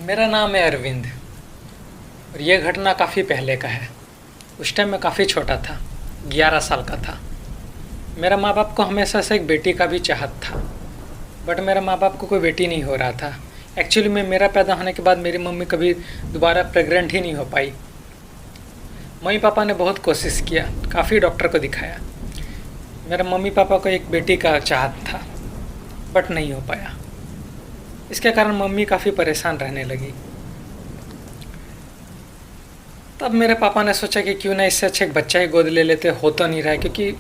मेरा नाम है अरविंद और ये घटना काफ़ी पहले का है। उस टाइम मैं काफ़ी छोटा था, 11 साल का था। मेरा माँ बाप को हमेशा से एक बेटी का भी चाहत था, बट मेरा माँ बाप को कोई बेटी नहीं हो रहा था। एक्चुअली में मेरा पैदा होने के बाद मेरी मम्मी कभी दोबारा प्रेग्नेंट ही नहीं हो पाई। मम्मी पापा ने बहुत कोशिश किया, काफ़ी डॉक्टर को दिखाया। मेरे मम्मी पापा को एक बेटी का चाहत था, बट नहीं हो पाया। इसके कारण मम्मी काफ़ी परेशान रहने लगी। तब मेरे पापा ने सोचा कि क्यों ना इससे अच्छा एक बच्चा ही गोद ले लेते। हो तो नहीं रहा है, क्योंकि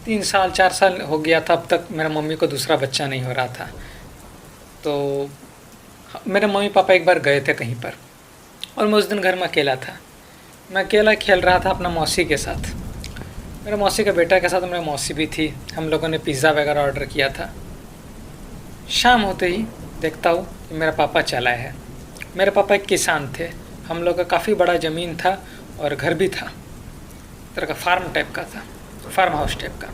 3 साल 4 साल हो गया था, अब तक मेरा मम्मी को दूसरा बच्चा नहीं हो रहा था। तो मेरे मम्मी पापा एक बार गए थे कहीं पर और मैं उस दिन घर में अकेला था। मैं अकेला खेल रहा था अपना मौसी के साथ, मेरे मौसी के बेटा के साथ। मेरी मौसी भी थी। हम लोगों ने पिज़्ज़ा वगैरह ऑर्डर किया था। शाम होते ही देखता हूँ कि मेरा पापा चला है। मेरे पापा एक किसान थे। हम लोग का काफ़ी बड़ा ज़मीन था और घर भी था, तरह का फार्म टाइप का था, फार्म हाउस टाइप का।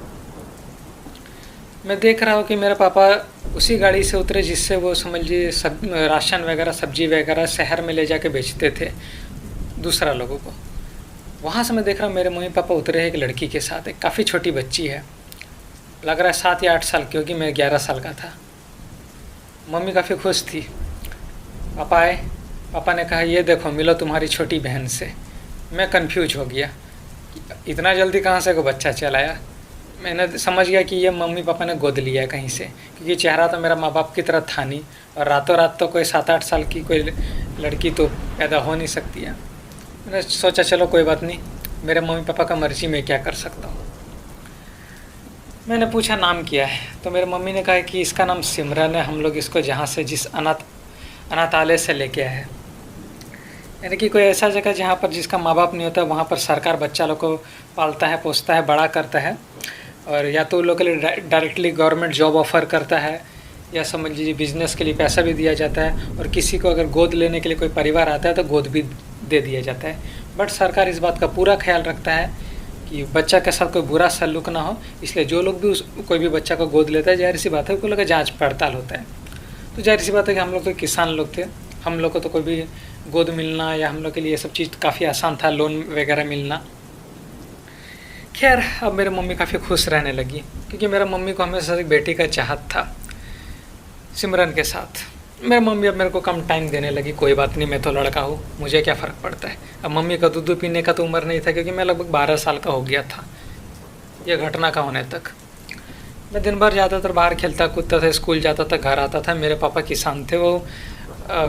मैं देख रहा हूँ कि मेरे पापा उसी गाड़ी से उतरे जिससे वो समझिए सब राशन वगैरह सब्जी वगैरह शहर में ले जाके बेचते थे दूसरा लोगों को। वहाँ से मैं देख रहा हूँ मेरे मम्मी पापा उतरे हैं एक लड़की के साथ। एक काफ़ी छोटी बच्ची है, लग रहा है 7 या 8 साल की, क्योंकि मैं 11 साल का था। मम्मी काफ़ी खुश थी। पापा आए, पापा ने कहा ये देखो मिलो तुम्हारी छोटी बहन से। मैं कंफ्यूज हो गया, इतना जल्दी कहाँ से को बच्चा चलाया। मैंने समझ गया कि ये मम्मी पापा ने गोद लिया है कहीं से, क्योंकि चेहरा तो मेरा माँ बाप की तरह था नहीं, और रातों रात तो कोई 7-8 साल की कोई लड़की तो पैदा हो नहीं सकती है। मैंने सोचा चलो कोई बात नहीं, मेरे मम्मी पापा का मर्जी में क्या कर सकता हूँ। मैंने पूछा नाम क्या है, तो मेरे मम्मी ने कहा कि इसका नाम सिमरन है। हम लोग इसको जहाँ से जिस अनाथालय से लेके आए हैं, यानी कि कोई ऐसा जगह जहाँ पर जिसका माँ बाप नहीं होता, वहाँ पर सरकार बच्चा लोग को पालता है, पोसता है, बड़ा करता है। और या तो उन लोग के लिए डायरेक्टली गवर्नमेंट जॉब ऑफ़र करता है, या समझ लीजिए बिज़नेस के लिए पैसा भी दिया जाता है। और किसी को अगर गोद लेने के लिए कोई परिवार आता है तो गोद भी दे दिया जाता है। बट सरकार इस बात का पूरा ख्याल रखता है कि बच्चा के साथ कोई बुरा सलूक ना हो, इसलिए जो लोग भी कोई भी बच्चा को गोद लेता है, जाहिर सी बात है उनको लोग का जाँच पड़ताल होता है। तो जाहिर सी बात है कि हम लोग तो किसान लोग थे, हम लोग को तो कोई भी गोद मिलना या हम लोग के लिए ये सब चीज़ काफ़ी आसान था, लोन वगैरह मिलना। खैर अब मेरी मम्मी काफ़ी खुश रहने लगी, क्योंकि मेरा मम्मी को हमेशा एक बेटी का चाहत था सिमरन के साथ। मेरी मम्मी अब मेरे को कम टाइम देने लगी। कोई बात नहीं, मैं तो लड़का हूँ, मुझे क्या फ़र्क पड़ता है। अब मम्मी का दूध पीने का तो उम्र नहीं था, क्योंकि मैं लगभग 12 साल का हो गया था यह घटना का होने तक। मैं दिन भर ज़्यादातर बाहर खेलता कूदता था, स्कूल जाता था, घर आता था। मेरे पापा किसान थे, वो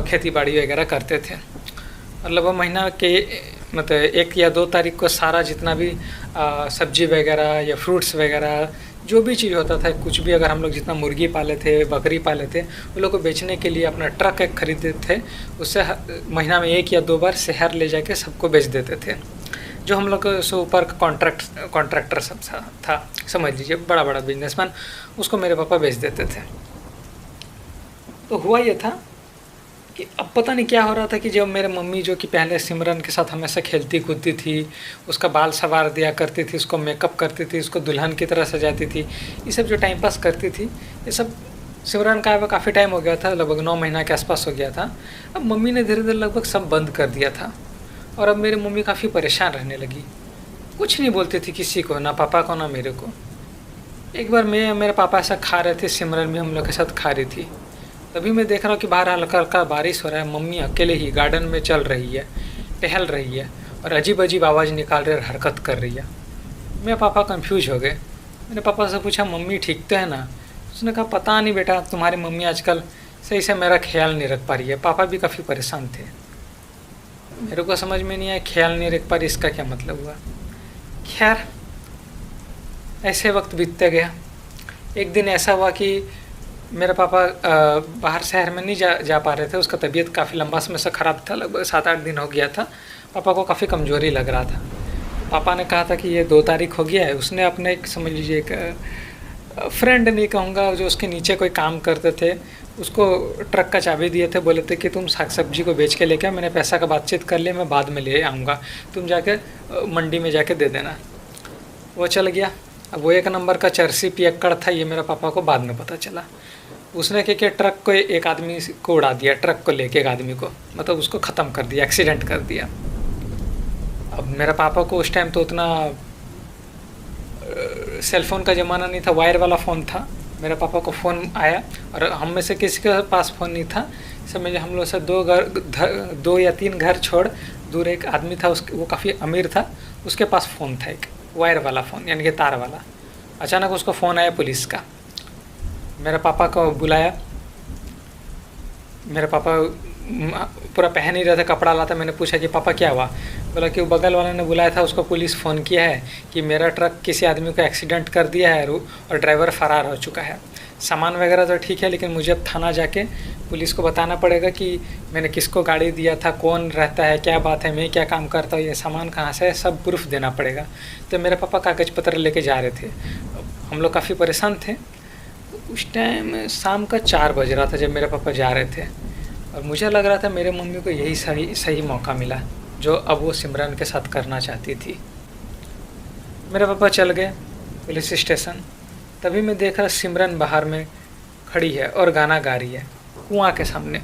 खेती बाड़ी वगैरह करते थे। मतलब वो महीना के मतलब 1 या 2 तारीख को सारा जितना भी सब्जी वगैरह या फ्रूट्स वगैरह जो भी चीज़ होता था, कुछ भी, अगर हम लोग जितना मुर्गी पाले थे, बकरी पाले थे, उन लोग को बेचने के लिए अपना ट्रक एक खरीदते थे। उससे महीना में 1 या 2 बार शहर ले जाके सबको बेच देते थे। जो हम लोग से ऊपर कॉन्ट्रैक्टर सब था, समझ लीजिए बड़ा बड़ा बिजनेसमैन, उसको मेरे पापा बेच देते थे। तो हुआ ये था कि अब पता नहीं क्या हो रहा था कि जब मेरे मम्मी, जो कि पहले सिमरन के साथ हमेशा खेलती कूदती थी, उसका बाल संवार दिया करती थी, उसको मेकअप करती थी, उसको दुल्हन की तरह सजाती थी, ये सब जो टाइम पास करती थी, ये सब सिमरन का अब काफ़ी टाइम हो गया था, लगभग 9 महीना के आसपास हो गया था। अब मम्मी ने धीरे धीरे लगभग सब बंद कर दिया था, और अब मेरी मम्मी काफ़ी परेशान रहने लगी। कुछ नहीं बोलती थी किसी को, ना पापा को ना मेरे को। एक बार मैं मेरे पापा ऐसा खा रहे थे, सिमरन भी हम लोग के साथ खा रही थी। तभी मैं देख रहा हूँ कि बाहर हल्का हल्का बारिश हो रहा है। मम्मी अकेले ही गार्डन में चल रही है, टहल रही है, और अजीब अजीब आवाज़ निकाल रही है, हरकत कर रही है। मेरे पापा कंफ्यूज हो गए। मैंने पापा से पूछा मम्मी ठीक तो है ना? उसने कहा पता नहीं बेटा, तुम्हारी मम्मी आजकल सही से मेरा ख्याल नहीं रख पा रही है। पापा भी काफ़ी परेशान थे। मेरे को समझ में नहीं आया ख्याल नहीं रख पा रही इसका क्या मतलब हुआ। खैर ऐसे वक्त बीतते गया। एक दिन ऐसा हुआ कि मेरे पापा बाहर शहर में नहीं जा पा रहे थे। उसका तबीयत काफ़ी लंबा समय से ख़राब था, लगभग 7-8 दिन हो गया था। पापा को काफ़ी कमज़ोरी लग रहा था। पापा ने कहा था कि ये 2 तारीख हो गया है। उसने अपने एक समझ लीजिए एक फ्रेंड नहीं कहूँगा, जो उसके नीचे कोई काम करते थे, उसको ट्रक का चाबी दिए थे। बोले थे कि तुम साग सब्जी को बेच के लेके, मैंने पैसा का बातचीत कर लिया, मैं बाद में ले आऊँगा, तुम जाके मंडी में जाके दे देना। वो चल गया। अब वो 1 नंबर का चरसी पियक्कड़ था, ये मेरे पापा को बाद में पता चला। उसने क्या किया, ट्रक को एक आदमी को उड़ा दिया, ट्रक को लेके एक आदमी को, मतलब उसको ख़त्म कर दिया, एक्सीडेंट कर दिया। अब मेरे पापा को उस टाइम तो उतना सेलफ़ोन का ज़माना नहीं था, वायर वाला फ़ोन था। मेरे पापा को फ़ोन आया और हम में से किसी के पास फ़ोन नहीं था। समझ हम लोग से 2 या 3 घर छोड़ दूर एक आदमी था, वो काफ़ी अमीर था, उसके पास फ़ोन था, एक वायर वाला फ़ोन, यानी कि तार वाला। अचानक उसको फ़ोन आया पुलिस का। मेरे पापा को बुलाया। मेरे पापा पूरा पहन ही रहे थे, कपड़ा लाता। मैंने पूछा कि पापा क्या हुआ? बोला कि वो बगल वाले ने बुलाया था, उसको पुलिस फ़ोन किया है कि मेरा ट्रक किसी आदमी को एक्सीडेंट कर दिया है और ड्राइवर फ़रार हो चुका है। सामान वगैरह तो ठीक है, लेकिन मुझे अब थाना जाके पुलिस को बताना पड़ेगा कि मैंने किसको गाड़ी दिया था, कौन रहता है, क्या बात है, मैं क्या काम करता हूँ, ये सामान कहाँ से है, सब प्रूफ देना पड़ेगा। तो मेरे पापा कागज़ पत्र लेके जा रहे थे। हम लोग काफ़ी परेशान थे। उस टाइम शाम का 4 बज रहा था जब मेरे पापा जा रहे थे, और मुझे लग रहा था मेरे मम्मी को यही सही मौका मिला जो अब वो सिमरन के साथ करना चाहती थी। मेरे पापा चल गए पुलिस स्टेशन। तभी मैं देख रहा सिमरन बाहर में खड़ी है और गाना गा रही है कुआं के सामने।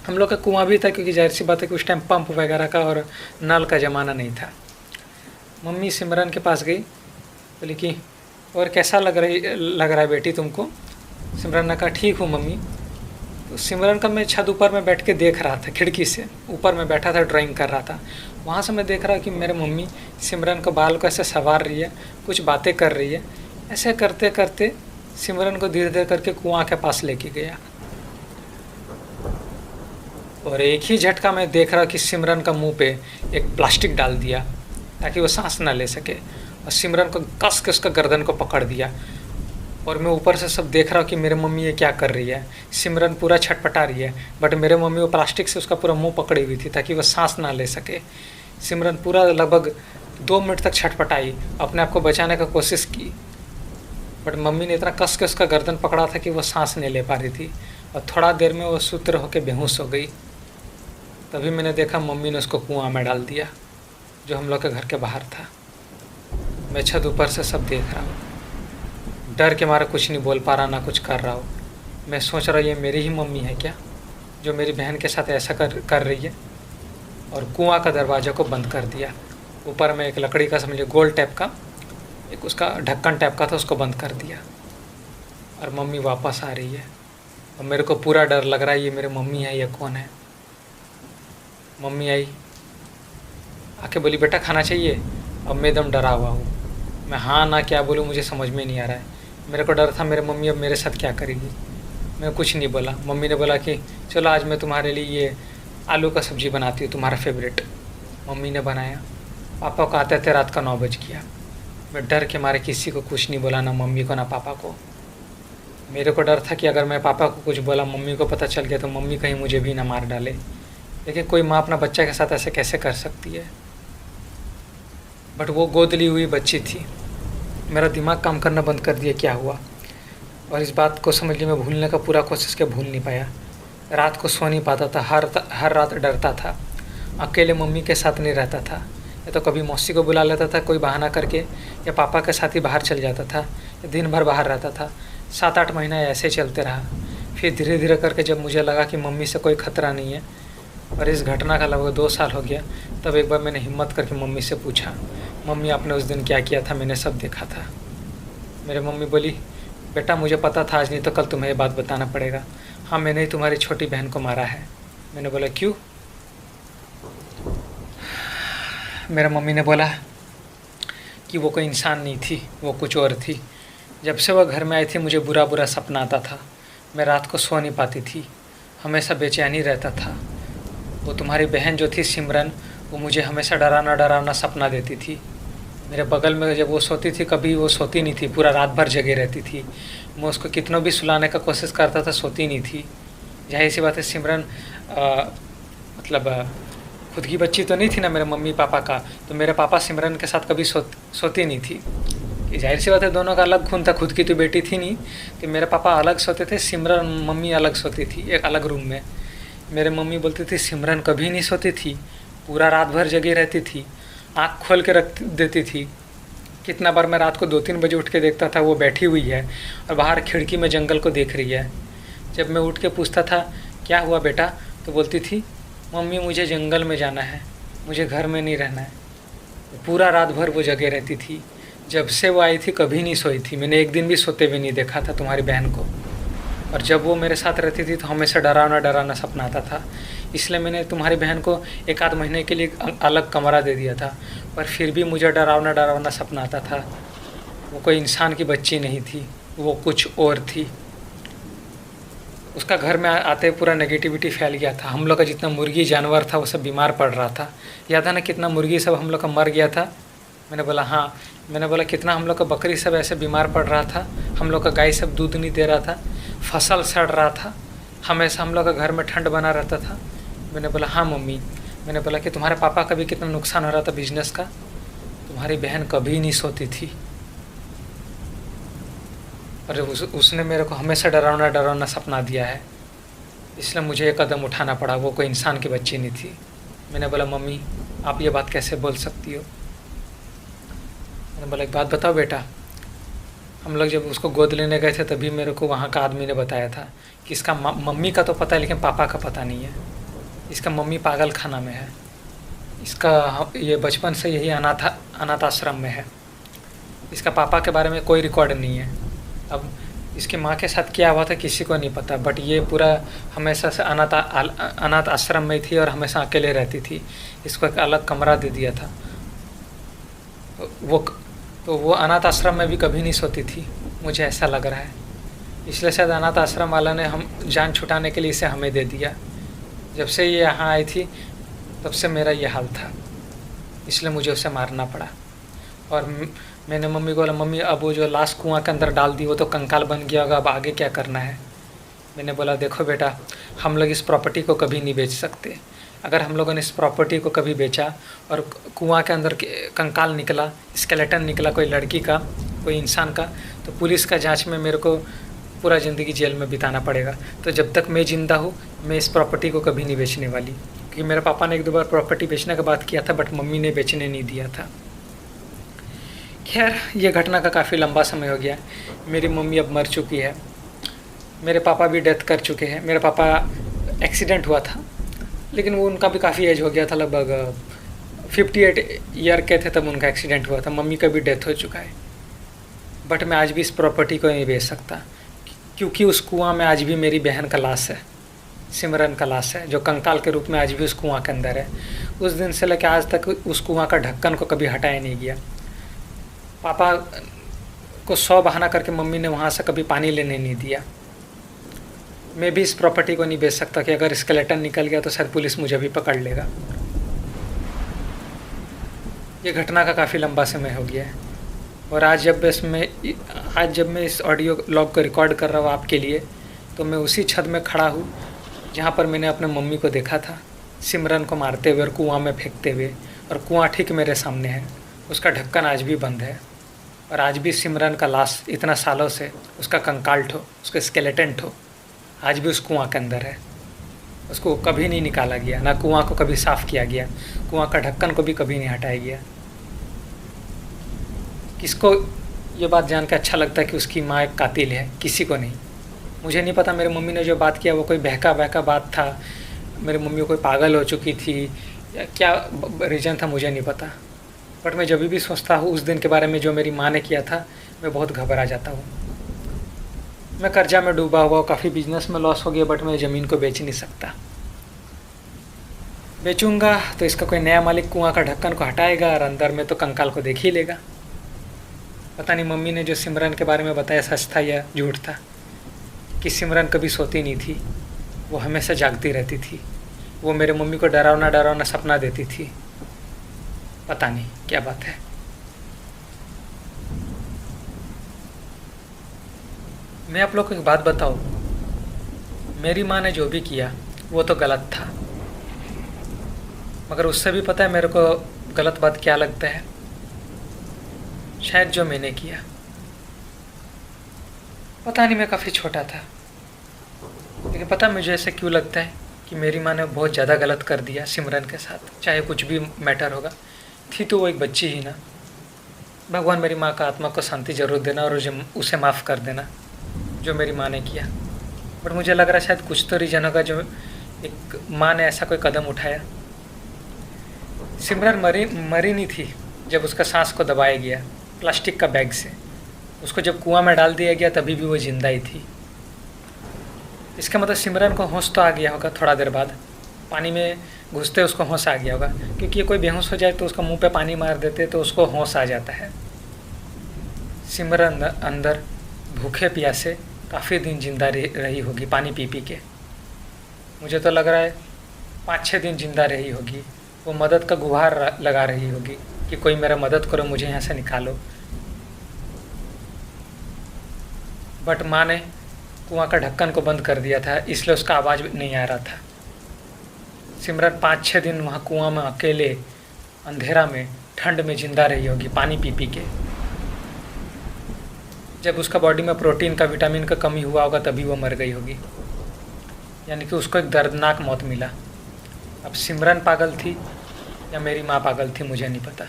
हम लोग का कुआं भी था, क्योंकि जाहिर सी बात है कि उस टाइम पंप वगैरह का और नल का ज़माना नहीं था। मम्मी सिमरन के पास गई, बोली कि और कैसा लग रहा है बेटी तुमको? सिमरन ने कहा ठीक हूँ मम्मी। तो सिमरन का मैं छत ऊपर में बैठ के देख रहा था, खिड़की से ऊपर में बैठा था, ड्राइंग कर रहा था। वहाँ से मैं देख रहा कि मेरे मम्मी सिमरन को बाल को ऐसे संवार रही है, कुछ बातें कर रही है। ऐसे करते करते सिमरन को धीरे धीरे करके कुआं के पास लेके गया, और एक ही झटका में देख रहा कि सिमरन का मुंह पे एक प्लास्टिक डाल दिया ताकि वो सांस ना ले सके, और सिमरन को कस के उसका गर्दन को पकड़ दिया। और मैं ऊपर से सब देख रहा हूँ कि मेरे मम्मी ये क्या कर रही है। सिमरन पूरा छटपटा रही है, बट मेरे मम्मी वो प्लास्टिक से उसका पूरा मुंह पकड़ी हुई थी ताकि वो सांस ना ले सके। सिमरन पूरा लगभग 2 मिनट तक छटपटाई, अपने आप को बचाने का कोशिश की, बट मम्मी ने इतना कस के उसका गर्दन पकड़ा था कि वो सांस नहीं ले पा रही थी, और थोड़ा देर में वो सूत्र होकर बेहोश हो गई। तभी मैंने देखा मम्मी ने उसको कुआं में डाल दिया, जो हम लोग के घर के बाहर था। मैं छत ऊपर से सब देख रहा हूँ, डर के मारे कुछ नहीं बोल पा रहा, ना कुछ कर रहा हूँ। मैं सोच रहा ये मेरी ही मम्मी है क्या, जो मेरी बहन के साथ ऐसा कर रही है। और कुआं का दरवाज़ा को बंद कर दिया। ऊपर में एक लकड़ी का, समझिए गोल टाइप का एक उसका ढक्कन टाइप का था, उसको बंद कर दिया। और मम्मी वापस आ रही है, और मेरे को पूरा डर लग रहा है ये मेरी मम्मी है या कौन है। मम्मी आई, आके बोली बेटा खाना चाहिए। अब मैं एकदम डरा हुआ हूँ, मैं हाँ ना क्या बोलूँ मुझे समझ में नहीं आ रहा है। मेरे को डर था मेरे मम्मी अब मेरे साथ क्या करेगी। मैं कुछ नहीं बोला। मम्मी ने बोला कि चलो आज मैं तुम्हारे लिए ये आलू का सब्ज़ी बनाती हूँ, तुम्हारा फेवरेट। मम्मी ने बनाया। पापा को आते थे रात का 9 बज गया। मैं डर के मारे किसी को कुछ नहीं बोला, ना मम्मी को ना पापा को। मेरे को डर था कि अगर मैं पापा को कुछ बोला, मम्मी को पता चल गया तो मम्मी कहीं मुझे भी ना मार डाले। लेकिन कोई माँ अपना बच्चा के साथ ऐसे कैसे कर सकती है। बट वो गोद ली हुई बच्ची थी। मेरा दिमाग काम करना बंद कर दिया क्या हुआ, और इस बात को समझ लिया। मैं भूलने का पूरा कोशिश किया, भूल नहीं पाया। रात को सो नहीं पाता था, हर रात डरता था। अकेले मम्मी के साथ नहीं रहता था, या तो कभी मौसी को बुला लेता था कोई बहाना करके, या पापा के साथ ही बाहर चल जाता था, या दिन भर बाहर रहता था। 7-8 महीना ऐसे चलते रहा। फिर धीरे धीरे करके जब मुझे लगा कि मम्मी से कोई ख़तरा नहीं है, और इस घटना का लगभग 2 साल हो गया, तब एक बार मैंने हिम्मत करके मम्मी से पूछा, मम्मी आपने उस दिन क्या किया था? मैंने सब देखा था। मेरी मम्मी बोली, बेटा मुझे पता था आज नहीं तो कल तुम्हें ये बात बताना पड़ेगा। हाँ, मैंने ही तुम्हारी छोटी बहन को मारा है। मैंने बोला क्यों? मेरा मम्मी ने बोला कि वो कोई इंसान नहीं थी, वो कुछ और थी। जब से वह घर में आई थी मुझे बुरा बुरा सपना आता था। मैं रात को सो नहीं पाती थी, हमेशा बेचैनी रहता था। वो तुम्हारी बहन जो थी सिमरन, वो मुझे हमेशा डराना डराना सपना देती थी। मेरे बगल में जब वो सोती थी, कभी वो सोती नहीं थी, पूरा रात भर जगे रहती थी। मैं उसको कितनों भी सुलाने का कोशिश करता था, सोती नहीं थी। जाहिर सी बात है सिमरन खुद की बच्ची तो नहीं थी ना मेरे मम्मी पापा का, तो मेरे पापा सिमरन के साथ कभी सोती नहीं थी। कि जाहिर सी बात है दोनों का अलग खून था, खुद की तो बेटी थी नहीं। कि मेरे पापा अलग सोते थे, सिमरन मम्मी अलग सोती थी एक अलग रूम में। मेरे मम्मी बोलती थी सिमरन कभी नहीं सोती थी, पूरा रात भर जगी रहती थी, आँख खोल के रख देती थी। कितना बार मैं रात को 2-3 बजे उठ के देखता था वो बैठी हुई है और बाहर खिड़की में जंगल को देख रही है। जब मैं उठ के पूछता था क्या हुआ बेटा, तो बोलती थी मम्मी मुझे जंगल में जाना है, मुझे घर में नहीं रहना है। पूरा रात भर वो जगे रहती थी। जब से वो आई थी कभी नहीं सोई थी, मैंने एक दिन भी सोते हुए नहीं देखा था तुम्हारी बहन को। और जब वो मेरे साथ रहती थी तो हमेशा डरावना डरावना सपना आता था। इसलिए मैंने तुम्हारी बहन को एक आध महीने के लिए अलग कमरा दे दिया था, पर फिर भी मुझे डरावना डरावना सपना आता था। वो कोई इंसान की बच्ची नहीं थी, वो कुछ और थी। उसका घर में आते पूरा नेगेटिविटी फैल गया था। हम लोग का जितना मुर्गी जानवर था वो सब बीमार पड़ रहा था। याद है ना कितना मुर्गी सब हम लोग का मर गया था। मैंने बोला हाँ। मैंने बोला कितना हम लोग का बकरी सब ऐसे बीमार पड़ रहा था, हम लोग का गाय सब दूध नहीं दे रहा था, फसल सड़ रहा था, हमेशा हम लोग का घर में ठंड बना रहता था। मैंने बोला हाँ मम्मी। मैंने बोला कि तुम्हारे पापा का भी कितना नुकसान हो रहा था बिजनेस का, तुम्हारी बहन कभी नहीं सोती थी। और उसने मेरे को हमेशा डरावना डरावना सपना दिया है, इसलिए मुझे ये कदम उठाना पड़ा। वो कोई इंसान की बच्ची नहीं थी। मैंने बोला मम्मी आप ये बात कैसे बोल सकती हो। मैंने बोला एक बात बताओ बेटा, हम लोग जब उसको गोद लेने गए थे तभी मेरे को वहाँ का आदमी ने बताया था कि इसका मम्मी का तो पता है लेकिन पापा का पता नहीं है। इसका मम्मी पागल खाना में है, इसका ये बचपन से यही अनाथ आश्रम में है, इसका पापा के बारे में कोई रिकॉर्ड नहीं है। अब इसकी माँ के साथ क्या हुआ था किसी को नहीं पता, बट ये पूरा हमेशा से अनाथ आश्रम में थी और हमेशा अकेले रहती थी। इसको एक अलग कमरा दे दिया था। वो अनाथ आश्रम में भी कभी नहीं सोती थी, मुझे ऐसा लग रहा है। इसलिए शायद अनाथ आश्रम वाला ने हम जान छुटाने के लिए इसे हमें दे दिया। जब से ये यहाँ आई थी तब से मेरा ये हाल था, इसलिए मुझे उसे मारना पड़ा। और मैंने मम्मी को बोला मम्मी अब वो जो लाश कुआं के अंदर डाल दी वो तो कंकाल बन गया होगा, अब आगे क्या करना है। मैंने बोला देखो बेटा, हम लोग इस प्रॉपर्टी को कभी नहीं बेच सकते। अगर हम लोगों ने इस प्रॉपर्टी को कभी बेचा और कुआं के अंदर कंकाल निकला, स्केलेटन निकला कोई लड़की का, कोई इंसान का, तो पुलिस का जांच में मेरे को पूरा ज़िंदगी जेल में बिताना पड़ेगा। तो जब तक मैं ज़िंदा हूँ मैं इस प्रॉपर्टी को कभी नहीं बेचने वाली। क्योंकि मेरे पापा ने एक दो बार प्रॉपर्टी बेचने का बात किया था, बट मम्मी ने बेचने नहीं दिया था। खैर ये घटना का काफ़ी लंबा समय हो गया। मेरी मम्मी अब मर चुकी है, मेरे पापा भी डेथ कर चुके हैं। मेरे पापा एक्सीडेंट हुआ था, लेकिन वो उनका भी काफ़ी एज हो गया था, लगभग 58 ईयर के थे तब उनका एक्सीडेंट हुआ था। मम्मी का भी डेथ हो चुका है। बट मैं आज भी इस प्रॉपर्टी को नहीं बेच सकता, क्योंकि उस कुआं में आज भी मेरी बहन का लाश है, सिमरन का लाश है, जो कंकाल के रूप में आज भी उस कुआं के अंदर है। उस दिन से लेकर आज तक उस कुआं का ढक्कन को कभी हटाया नहीं गया। पापा को 100 बहाना करके मम्मी ने वहाँ से कभी पानी लेने नहीं दिया। मैं भी इस प्रॉपर्टी को नहीं बेच सकता कि अगर स्केलेटन निकल गया तो शायद पुलिस मुझे भी पकड़ लेगा। ये घटना का काफ़ी लंबा समय हो गया है। और आज जब मैं इस ऑडियो लॉग को रिकॉर्ड कर रहा हूँ आपके लिए, तो मैं उसी छत में खड़ा हूँ जहाँ पर मैंने अपने मम्मी को देखा था सिमरन को मारते हुए और कुआं में फेंकते हुए। और कुआं ठीक मेरे सामने है, उसका ढक्कन आज भी बंद है। और आज भी सिमरन का लाश इतना सालों से, उसका कंकाल ठो, उसका स्केलेटन ठो, आज भी उस कुआं के अंदर है। उसको कभी नहीं निकाला गया, ना कुआं को कभी साफ़ किया गया, कुआं का ढक्कन को भी कभी नहीं हटाया गया। किसको ये बात जान के अच्छा लगता है कि उसकी माँ एक कातिल है? किसी को नहीं। मुझे नहीं पता मेरी मम्मी ने जो बात किया वो कोई बहका बहका बात था, मेरी मम्मी कोई पागल हो चुकी थी या क्या रीज़न था, मुझे नहीं पता। बट मैं जब भी सोचता हूँ उस दिन के बारे में जो मेरी माँ ने किया था, मैं बहुत घबरा जाता हूँ। मैं कर्जा में डूबा हुआ, काफ़ी बिजनेस में लॉस हो गया, बट मैं ज़मीन को बेच नहीं सकता। बेचूंगा तो इसका कोई नया मालिक कुआं का ढक्कन को हटाएगा और अंदर में तो कंकाल को देख ही लेगा। पता नहीं मम्मी ने जो सिमरन के बारे में बताया सच था या झूठ था, कि सिमरन कभी सोती नहीं थी, वो हमेशा जागती रहती थी। वो मेरे मम्मी को डरावना डरावना सपना देती थी। पता नहीं क्या बात है। मैं आप लोग को एक बात बताऊं, मेरी माँ ने जो भी किया वो तो गलत था, मगर उससे भी पता है मेरे को गलत बात क्या लगता है? शायद जो मैंने किया, पता नहीं, मैं काफ़ी छोटा था, लेकिन पता मुझे ऐसे क्यों लगता है कि मेरी माँ ने बहुत ज़्यादा गलत कर दिया सिमरन के साथ। चाहे कुछ भी मैटर होगा, थी तो वो एक बच्ची ही ना। भगवान मेरी माँ का आत्मा को शांति ज़रूर देना और उसे माफ़ कर देना जो मेरी माँ ने किया। बट मुझे लग रहा है शायद कुछ तो रीज़न होगा जो एक माँ ने ऐसा कोई कदम उठाया। सिमरन मरी मरी नहीं थी जब उसका सांस को दबाया गया प्लास्टिक का बैग से। उसको जब कुआं में डाल दिया गया तभी भी वो जिंदा ही थी। इसका मतलब सिमरन को होश तो आ गया होगा थोड़ा देर बाद, पानी में घुसते उसको होश आ गया होगा, क्योंकि ये कोई बेहोश हो जाए तो उसका मुंह पे पानी मार देते तो उसको होश आ जाता है। सिमरन अंदर भूखे प्यासे काफ़ी दिन जिंदा रही होगी पानी पी पी के। मुझे तो लग रहा है 5-6 दिन जिंदा रही होगी। वो मदद का गुहार लगा रही होगी कि कोई मेरा मदद करो, मुझे यहाँ से निकालो। बट माँ ने कुआं का ढक्कन को बंद कर दिया था, इसलिए उसका आवाज़ नहीं आ रहा था। सिमरन 5-6 दिन वहाँ कुआं में अकेले अंधेरा में ठंड में जिंदा रही होगी पानी पी पी के। जब उसका बॉडी में प्रोटीन का विटामिन का कमी हुआ होगा तभी वो मर गई होगी, यानी कि उसको एक दर्दनाक मौत मिला। अब सिमरन पागल थी या मेरी माँ पागल थी मुझे नहीं पता।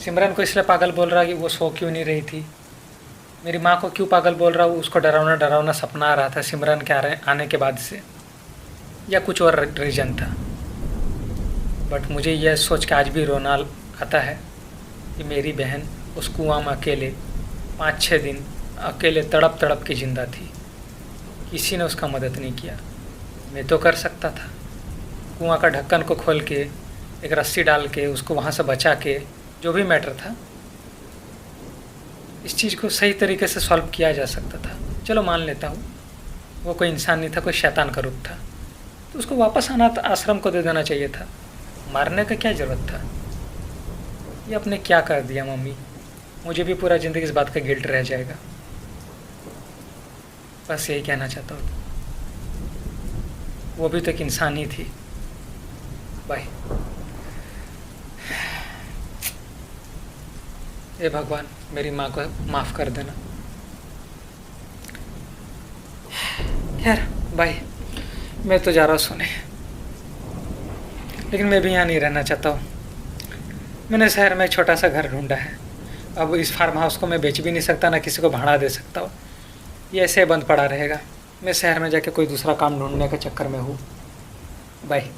सिमरन को इसलिए पागल बोल रहा कि वो सो क्यों नहीं रही थी। मेरी माँ को क्यों पागल बोल रहा हूँ, उसको डरावना डरावना सपना आ रहा था सिमरन के आने के बाद से, या कुछ और रीज़न था। बट मुझे यह सोच के आज भी रोना आता है कि मेरी बहन उस कुआं में अकेले 5-6 दिन अकेले तड़प तड़प के ज़िंदा थी। किसी ने उसका मदद नहीं किया। मैं तो कर सकता था, कुआं का ढक्कन को खोल के एक रस्सी डाल के उसको वहाँ से बचा के, जो भी मैटर था इस चीज़ को सही तरीके से सॉल्व किया जा सकता था। चलो मान लेता हूँ वो कोई इंसान नहीं था, कोई शैतान का रूप था, तो उसको वापस अनाथ आश्रम को दे देना चाहिए था। मारने का क्या ज़रूरत था। ये आपने क्या कर दिया मम्मी, मुझे भी पूरा ज़िंदगी इस बात का गिल्ट रह जाएगा। बस यही कहना चाहता हूँ, वो भी तो एक इंसान ही थी। बाय। हे भगवान मेरी माँ को माफ़ कर देना। यार बाय, मैं तो जा रहा हूँ सोने, लेकिन मैं भी यहाँ नहीं रहना चाहता हूँ। मैंने शहर में एक छोटा सा घर ढूंढा है, अब इस फार्म हाउस को मैं बेच भी नहीं सकता, ना किसी को भाड़ा दे सकता हूँ। ये ऐसे बंद पड़ा रहेगा। मैं शहर में जाके कोई दूसरा काम ढूंढने के चक्कर में हूँ। बाय।